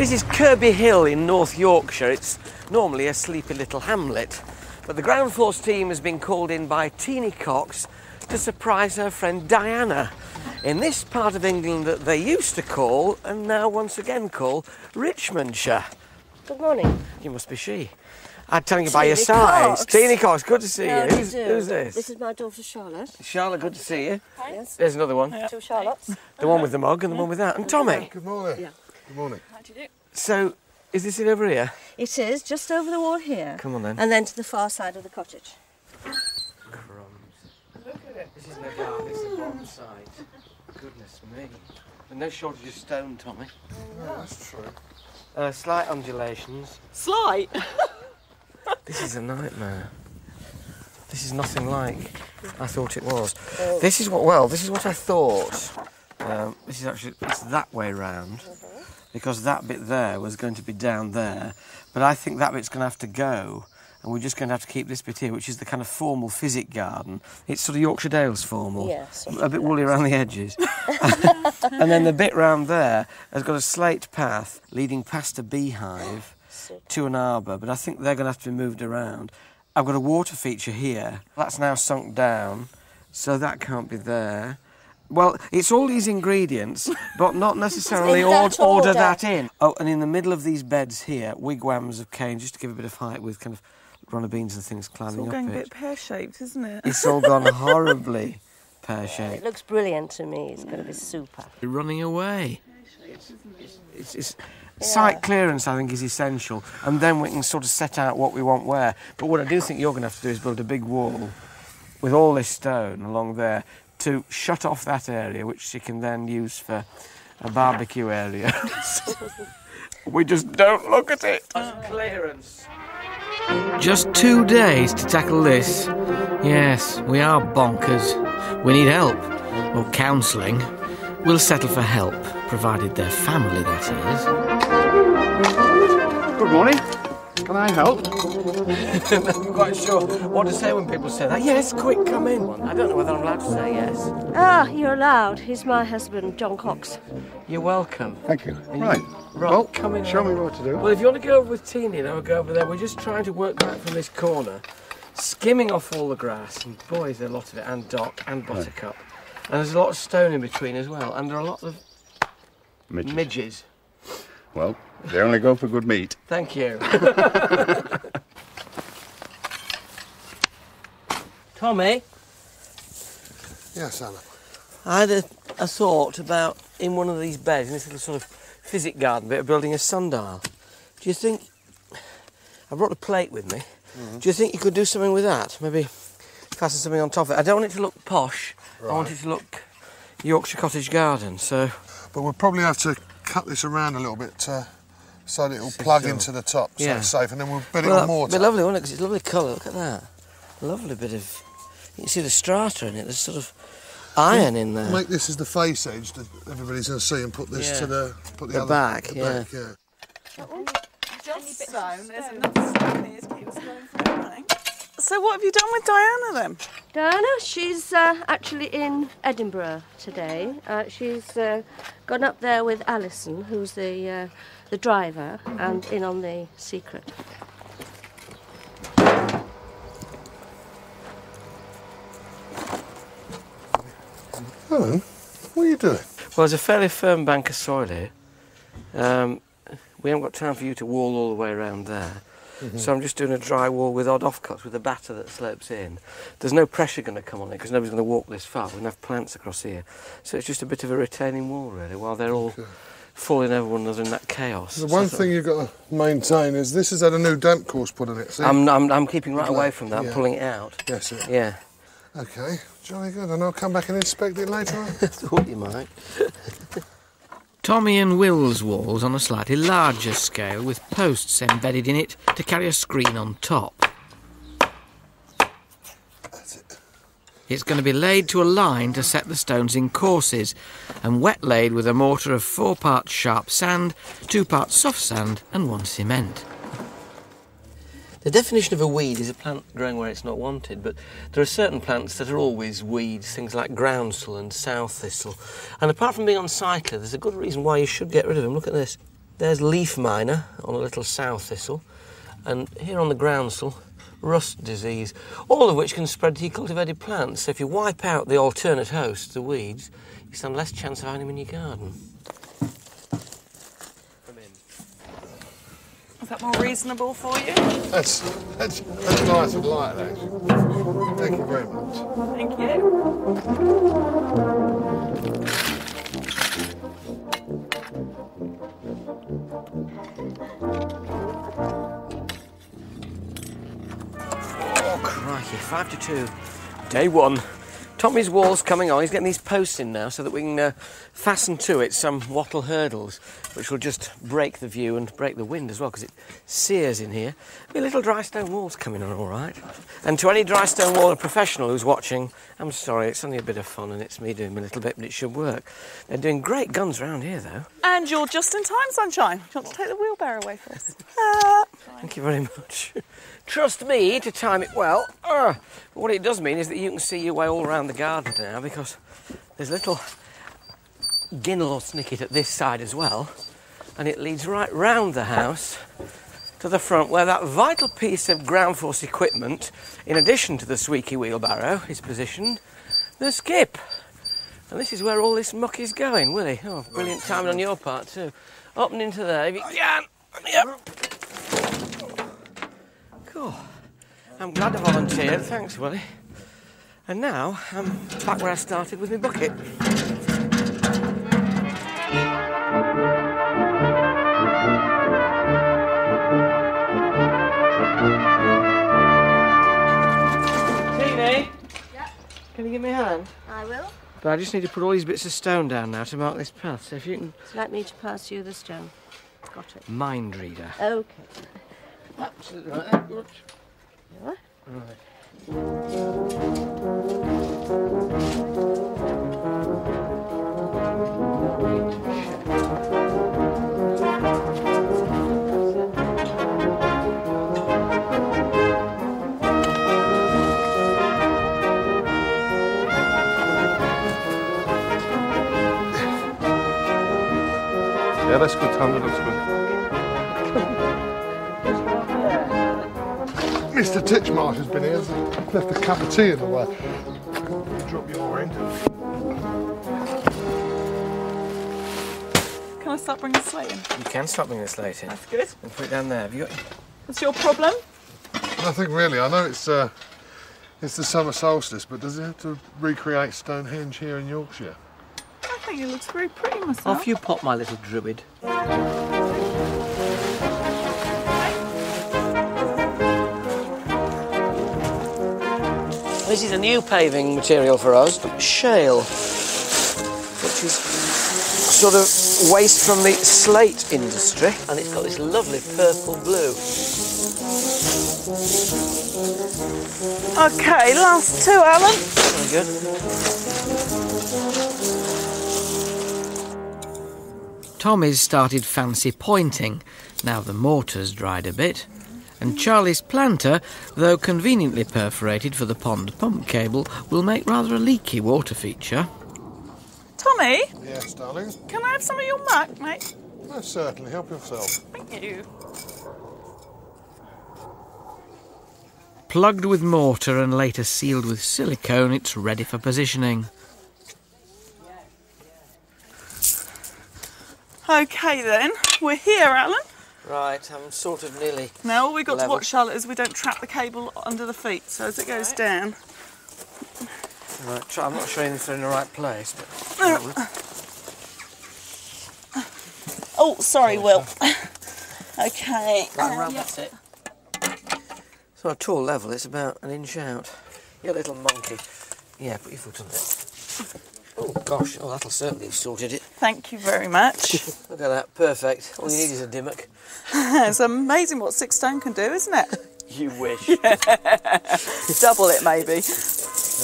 This is Kirby Hill in North Yorkshire. It's normally a sleepy little hamlet, but the ground force team has been called in by Teenie Cox to surprise her friend Diana in this part of England that they used to call, and now once again call, Richmondshire. Good morning. You must be she. I'm telling you by your size. Teenie Cox, good to see you. Who's this? This is my daughter Charlotte. Charlotte, good to see you. Hi. Yes. There's another one. Yeah. Two Charlottes. The one with the mug and the one with that. And Tommy. Good morning. Yeah. Good morning. How do you do? So, is this it over here? It is, just over the wall here. Come on then. And then to the far side of the cottage. Crumbs. Look at it. This isn't a garden, it's the bottom side. Goodness me. There's no shortage of stone, Tommy. Yeah, that's true. Slight undulations. Slight? This is a nightmare. This is nothing like I thought it was. This is what I thought. This is actually, it's that way round. Because that bit there was going to be down there. But I think that bit's going to have to go. And we're just going to have to keep this bit here, which is the kind of formal physic garden. It's sort of Yorkshire Dales formal. Yes. A bit woolly around the edges. And then the bit round there has got a slate path leading past a beehive to an arbour. But I think they're going to have to be moved around. I've got a water feature here. That's now sunk down, so that can't be there. Well, it's all these ingredients, but not necessarily order that in. Oh, and in the middle of these beds here, wigwams of cane, just to give a bit of height with kind of runner beans and things climbing up it. It's all going a bit pear-shaped, isn't it? It's all gone horribly pear-shaped. It looks brilliant to me. It's going to be super. You're running away. It's site clearance, I think, is essential, and then we can sort of set out what we want where. But what I do think you're going to have to do is build a big wall with all this stone along there, to shut off that area, which she can then use for a barbecue area. We just don't look at it. Clearance. Just 2 days to tackle this. Yes, we are bonkers. We need help, or counselling. We'll settle for help, provided they're family, that is. Good morning. Can I help? I'm not quite sure what to say when people say that. Yes, quick, come in. I don't know whether I'm allowed to say yes. Ah, you're allowed. He's my husband, John Cox. You're welcome. Thank you. Right. Well, come in. show me what to do. Well, if you want to go over with Teenie, I'll go over there. We're just trying to work back from this corner, skimming off all the grass, and boy, is there a lot of it, and dock, and buttercup. And there's a lot of stone in between as well, and there are a lot of midges. Well, they only go for good meat. Thank you. Tommy? Yes, Anna. I had a thought about, in one of these beds, in this little sort of physic garden bit, of building a sundial. Do you think... I brought a plate with me. Do you think you could do something with that? Maybe fasten something on top of it. I don't want it to look posh. Right. I want it to look Yorkshire Cottage Garden, so... But we'll probably have to cut this around a little bit so that it'll plug into the top, so it's safe, and then we'll bed it on mortar. It'll be lovely, won't it? Because it's a lovely colour. Look at that. Lovely bit of... You can see the strata in it. There's sort of iron in there. Make this as the face edge that everybody's going to see, and put this to the other back. Back, That one? Just stone. There's another stone here to keep us going for the morning. So what have you done with Diana then? Diana, she's actually in Edinburgh today. She's gone up there with Alison, who's the driver, and in on the secret. Helen, what are you doing? Well, there's a fairly firm bank of soil here. We haven't got time for you to wall all the way around there. So I'm just doing a dry wall with odd offcuts with a batter that slopes in. There's no pressure going to come on it because nobody's going to walk this far. We're going to have plants across here. So it's just a bit of a retaining wall, really, while they're all falling over one another in that chaos. The one thing you've got to maintain is this has had a new damp course put on it. See? I'm keeping right away from that. I'm pulling it out. Yes, sir. Yeah. OK, jolly good. And I'll come back and inspect it later on. Thought you might. Tommy and Will's wall's on a slightly larger scale with posts embedded in it to carry a screen on top. That's it. It's going to be laid to a line to set the stones in courses and wet laid with a mortar of 4 parts sharp sand, 2 parts soft sand and 1 cement. The definition of a weed is a plant growing where it's not wanted, but there are certain plants that are always weeds, things like groundsel and sow thistle. And apart from being unsightly, there's a good reason why you should get rid of them. Look at this. There's leaf miner on a little sow thistle, and here on the groundsel, rust disease, all of which can spread to your cultivated plants. So if you wipe out the alternate host, the weeds, you stand less chance of having them in your garden. Is that more reasonable for you? That's nice and light, actually. Thank you very much. Thank you. Oh, crikey, 5 to 2. Day 1. Tommy's wall's coming on. He's getting these posts in now so that we can fasten to it some wattle hurdles, which will just break the view and break the wind as well, because it sears in here. My little dry stone wall's coming on all right. And to any dry stone waller professional who's watching, I'm sorry, it's only a bit of fun and it's me doing my little bit, but it should work. They're doing great guns around here, though. And you're just in time, Sunshine. Do you want to take the wheelbarrow away for us? Thank you very much. Trust me to time it well. But what it does mean is that you can see your way all around the garden now, because there's a little ginnel or snicket at this side as well, and it leads right round the house to the front, where that vital piece of ground force equipment, in addition to the squeaky wheelbarrow, is positioned, the skip. And this is where all this muck is going, Willie. Oh, brilliant timing on your part too. Up and into there if you can. Yep. Cool. I'm glad I volunteered, thanks Willie. And now I'm back where I started with my bucket. Teenie? Yeah. Can you give me a hand? I will. But I just need to put all these bits of stone down now to mark this path, so if you can... Would you like me to pass you the stone? Got it. Mind reader. Okay. Absolutely right. Yeah. Right. Yeah, that's good, Tom. That looks good. Mr. Titchmarsh has been here. Left a cup of tea in the way. Drop your end. Can I start bringing slate in? You can stop bringing the slate in. That's good. And put it down there. Have you got... What's your problem? Nothing really. I know it's the summer solstice, but does it have to recreate Stonehenge here in Yorkshire? I think it looks very pretty myself. Off you pop, my little druid. This is a new paving material for us, shale, which is sort of waste from the slate industry, and it's got this lovely purple blue. Okay, last two, Alan. Very good. Tommy's started fancy pointing, now the mortar's dried a bit, and Charlie's planter, though conveniently perforated for the pond pump cable, will make rather a leaky water feature. Tommy, Yes, darling. can I have some of your muck, mate? Most certainly. Help yourself. Thank you. Plugged with mortar and later sealed with silicone, it's ready for positioning. Okay then, we're here, Alan. Right, I'm sort of nearly... Now all we've got to Level. watch, Charlotte, is we don't trap the cable under the feet, so as it goes down. Right, I'm not sure if they're in the right place, but... Oh, sorry, Will. Okay. Right, that's it. So at tall level, it's about an inch out. You little monkey. Yeah, put your foot on it. Oh, gosh. Oh, that'll certainly have sorted it. Thank you very much. Look at that. Perfect. All you need is a dimmock. It's amazing what 6 stone can do, isn't it? You wish. Double it, maybe.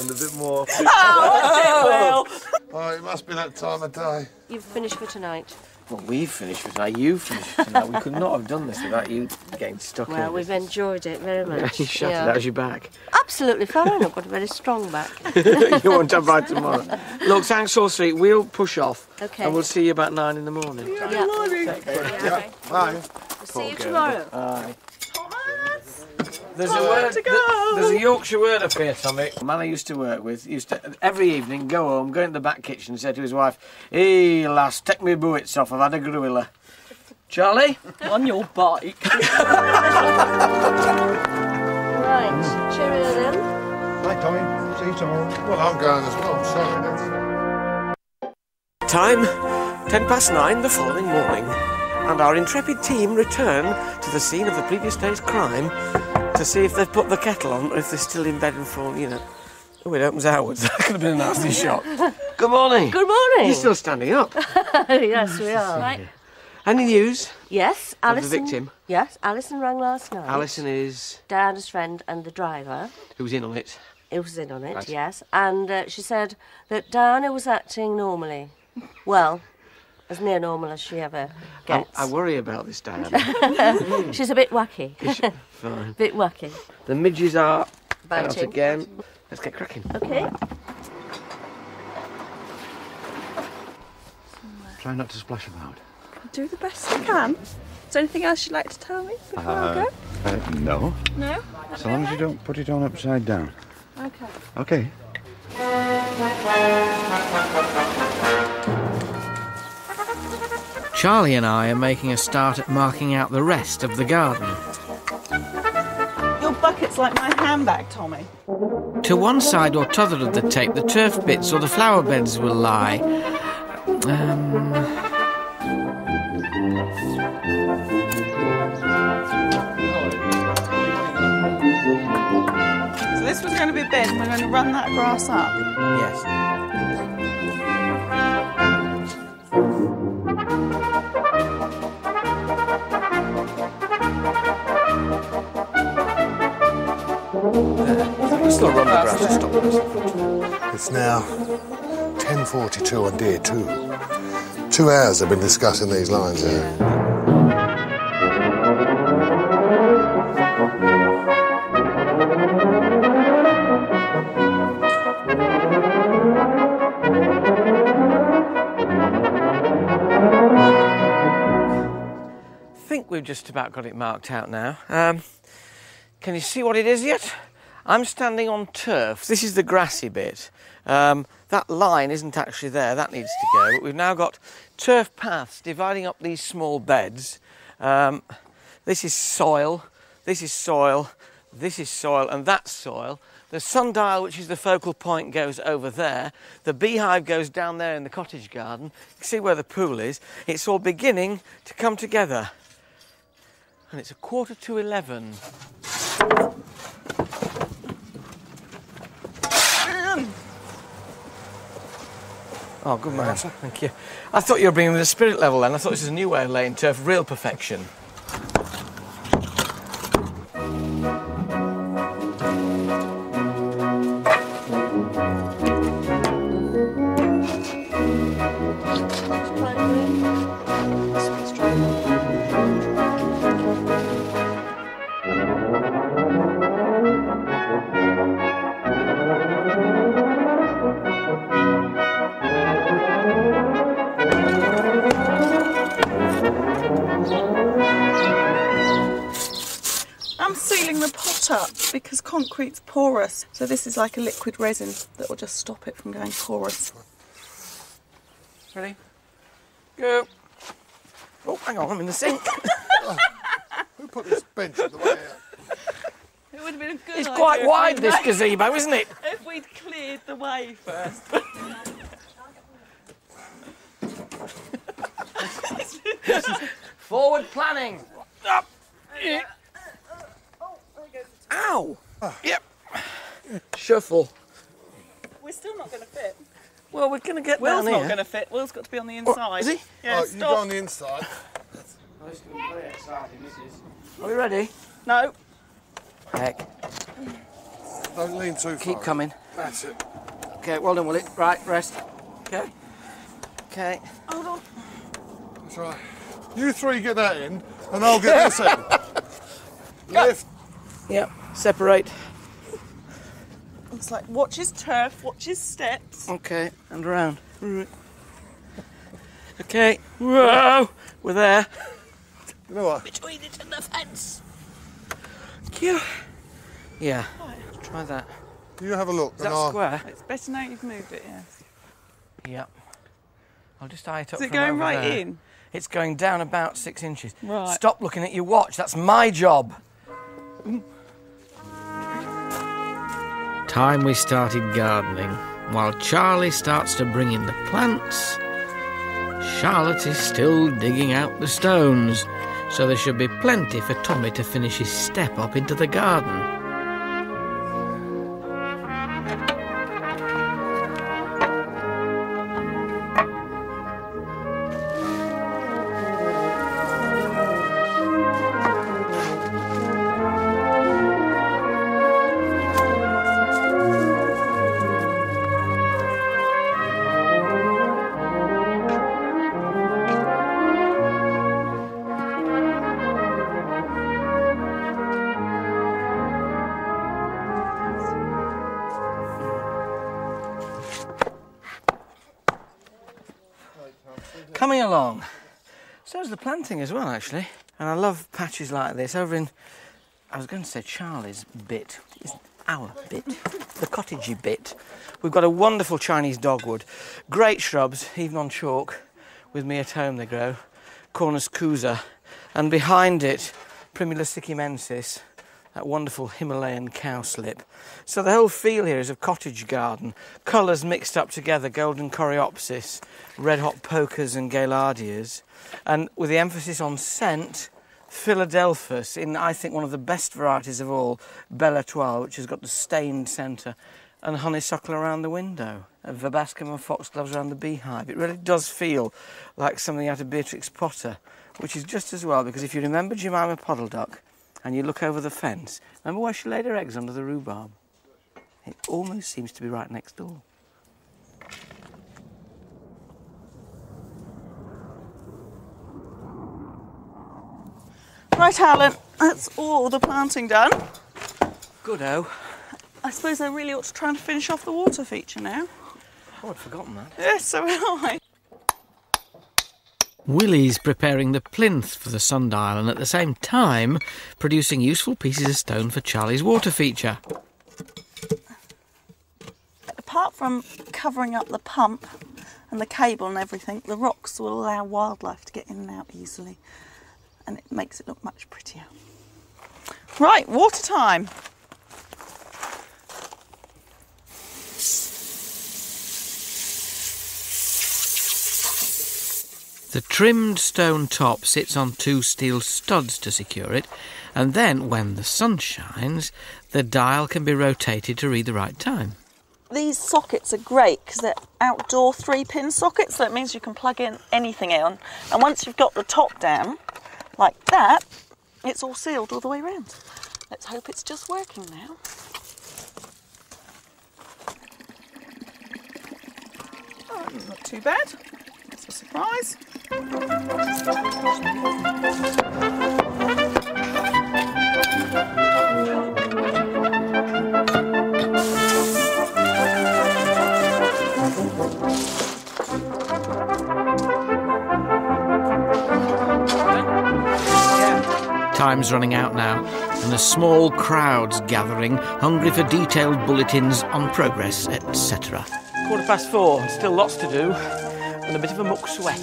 And a bit more. Oh, Will. Oh, it must be that time of day. You've finished for tonight. Well, we've finished for tonight. You've finished for tonight. We could not have done this without you getting stuck in. Well, we've enjoyed it very much. You shut it. How's your back? Absolutely fine. I've got a very strong back. You won't have by tomorrow. Look, thanks, all three. We'll push off. Okay. And we'll see you about 9 in the morning. Yeah. Yeah. Bye. We'll see you tomorrow. Aye. Thomas! There's There's a Yorkshire word up here, Tommy. A man I used to work with used to every evening go home, go into the back kitchen and say to his wife, "Hey lass, take me bullets off, I've had a griller." Charlie? On your bike. Right. Cheerio then. Bye, Tommy. See you tomorrow. Well, I'm going as well. Sorry, that's... Time 9:10 the following morning, and our intrepid team return to the scene of the previous day's crime to see if they've put the kettle on or if they're still in bed and falling, you know. Oh, it opens outwards. That could have been a nasty shot. Good morning. Good morning. You're still standing up. Yes, we are. Right. Any news? Yes, Of the Alison. victim? Yes, Alison rang last night. Alison is... Diana's friend and the driver. Who's in on it? It was in on it, Right. yes. And she said that Diana was acting normally. Well, as near normal as she ever gets. I worry about this, Diana. She's a bit wacky. Fine. Bit wacky. The midges are out Biting. again. Let's get cracking. Okay. Try not to splash about. Do the best I can. Is there anything else you'd like to tell me before I go? No. No? So long as you don't put it on upside down. Okay. Okay. Charlie and I are making a start at marking out the rest of the garden. Your bucket's like my handbag, Tommy. To one side or t'other of the tape, the turf bits or the flower beds will lie. So this was going to be a bed and we're going to run that grass up. Yes. There. Still run the grass to stop this. It's now 10:42 on day 2. 2 hours I've been discussing these lines here. I think we've just about got it marked out now. Can you see what it is yet? I'm standing on turf. This is the grassy bit. That line isn't actually there. That needs to go. But we've now got turf paths dividing up these small beds. This is soil, this is soil, this is soil, and that's soil. The sundial, which is the focal point, goes over there. The beehive goes down there in the cottage garden. You can see where the pool is. It's all beginning to come together. And it's 11:15. Oh, good man. Thank you. I thought you were bringing the spirit level then. I thought this was a new way of laying turf, real perfection. I'm sealing the pot up because concrete's porous. So this is like a liquid resin that will just stop it from going porous. Ready? Go. Oh, hang on, I'm in the sink. Who put this bench at the way out? It would have been a good It's idea quite if wide, we'd this made- gazebo, isn't it? If we'd cleared the way first. Forward planning. Up. Ow. Yep. Shuffle. We're still not going to fit. Well, we're going to get Will's down not here. going to fit. Will's got to be on the inside. is he? Yeah, Oh, you go stop. on the inside. Are we ready? No. Heck. Don't lean too far. Keep coming. That's it. Okay, well done, Willie. Right, rest. Okay. Okay. Hold on. That's right. You three get that in, and I'll get this in. Lift. Yep. Separate. Looks like watch his turf, watch his steps. Okay. And round. Okay. Whoa! We're there. You know what? Between it and the fence. Cute. Yeah. Try that. You have a look. Is that square? It's better now you've moved it, yes. Yep. I'll just eye it up. Is it from going over right there. in? It's going down about 6 inches. Right. Stop looking at your watch. That's my job. Time we started gardening. While Charlie starts to bring in the plants, Charlotte is still digging out the stones, so there should be plenty for Tommy to finish his step up into the garden. Coming along. So's the planting as well, actually. And I love patches like this. Over in, I was going to say Charlie's bit. It's our bit. The cottagey bit. We've got a wonderful Chinese dogwood. Great shrubs, even on chalk. With me at home they grow. Cornus Cousa. And behind it, Primula sycamensis. That wonderful Himalayan cowslip. So the whole feel here is of cottage garden. Colours mixed up together, golden coreopsis, red hot pokers and gaillardias. And with the emphasis on scent, Philadelphus, in I think one of the best varieties of all, Belle Etoile, which has got the stained centre, and honeysuckle around the window, and verbascum and foxgloves around the beehive. It really does feel like something out of Beatrix Potter, which is just as well, because if you remember Jemima Puddle Duck, and you look over the fence, remember where she laid her eggs under the rhubarb? It almost seems to be right next door. Right, Alan, that's all the planting done. Good-o. I suppose I really ought to try and finish off the water feature now. Oh, I'd forgotten that. Yes, so have I. Willie's preparing the plinth for the sundial and at the same time producing useful pieces of stone for Charlie's water feature. Apart from covering up the pump and the cable and everything, the rocks will allow wildlife to get in and out easily, and it makes it look much prettier. Right, water time. The trimmed stone top sits on 2 steel studs to secure it, and then, when the sun shines, the dial can be rotated to read the right time. These sockets are great because they're outdoor 3-pin sockets, so it means you can plug in anything in. And once you've got the top down, like that, it's all sealed all the way around. Let's hope it's just working now. Oh, not too bad. That's a surprise. Time's running out now, and a small crowd's gathering, hungry for detailed bulletins on progress, etc. 4:15, and still lots to do, and a bit of a muck sweat.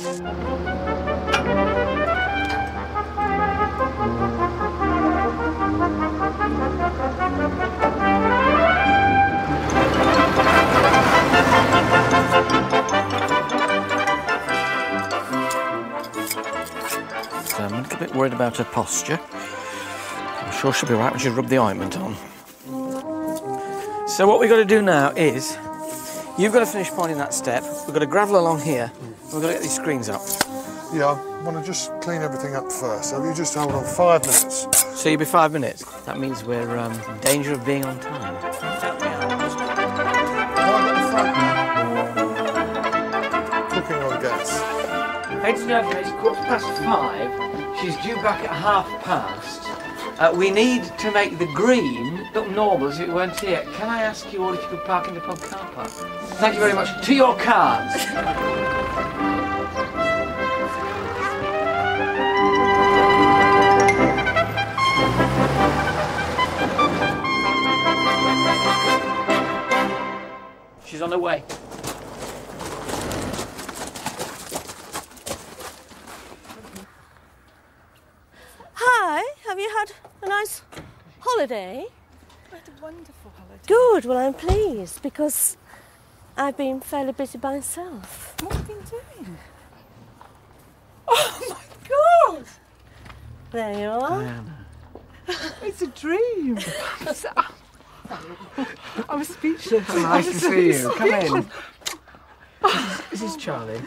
So I'm a little bit worried about her posture. I'm sure she'll be right when she rub the ointment on. So what we've got to do now is, you've got to finish pointing that step, we've got to gravel along here, and we've got to get these screens up. Yeah, I want to just clean everything up first, so you just hold on 5 minutes. So you'll be 5 minutes. That means we're in danger of being on time. Right at the front now. It's 5:15. She's due back at 5:30. We need to make the green look normal as if it weren't here. Can I ask you all if you could park in the pub car park? Thank you very much. To your cars. She's on her way. Hi, have you had a nice holiday? I had a wonderful holiday. Good, well I'm pleased because I've been fairly busy by myself. What have you been doing? Oh my God! There you are. It's a dream. I was speechless. Nice to see you. Come in. This is Charlie.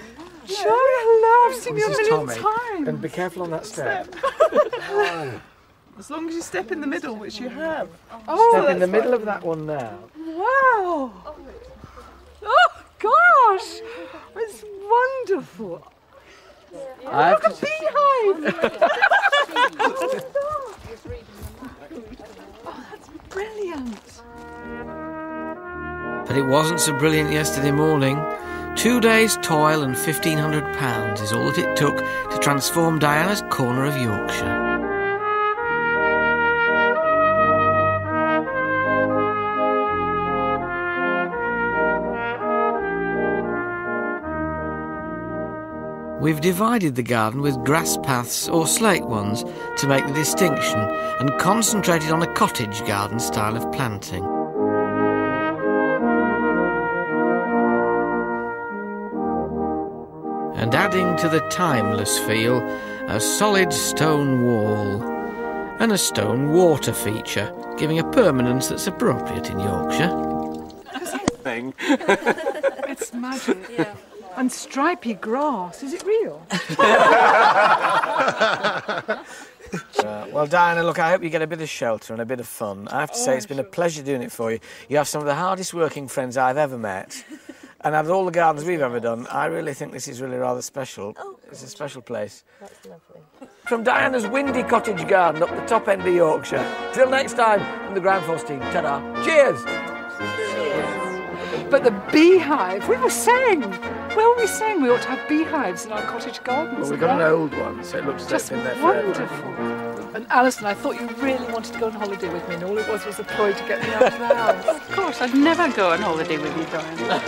Charlie, hello, I've seen you a This is million Tommy. times. And be careful on that step. As long as you step in the middle, which you have. Step in the middle of that one now. Wow! Oh gosh! It's wonderful. I have Look, to a beehive! Oh, that's brilliant. But it wasn't so brilliant yesterday morning. 2 days' toil and £1,500 is all that it took to transform Diana's corner of Yorkshire. We've divided the garden with grass paths or slate ones to make the distinction and concentrated on a cottage garden style of planting. And adding to the timeless feel, a solid stone wall and a stone water feature, giving a permanence that's appropriate in Yorkshire. thing. It's magic. Yeah. And stripy grass. Is it real? Well, Diana, look, I hope you get a bit of shelter and a bit of fun. I have to say, it's been a pleasure doing it for you. You have some of the hardest working friends I've ever met. And out of all the gardens we've ever done, I really think this is really rather special. It's a special place. That's lovely. From Diana's windy cottage garden up the top end of Yorkshire. Till next time, from the Ground Force team, ta-da. Cheers! But the beehive, we were saying. Well, we were saying we ought to have beehives in our cottage gardens. Well, we've got an old one, so it looks like it's Just been there forever. wonderful. And Alison, I thought you really wanted to go on holiday with me, and all it was a ploy to get me out of the house. Of course, I'd never go on holiday with you, Diana.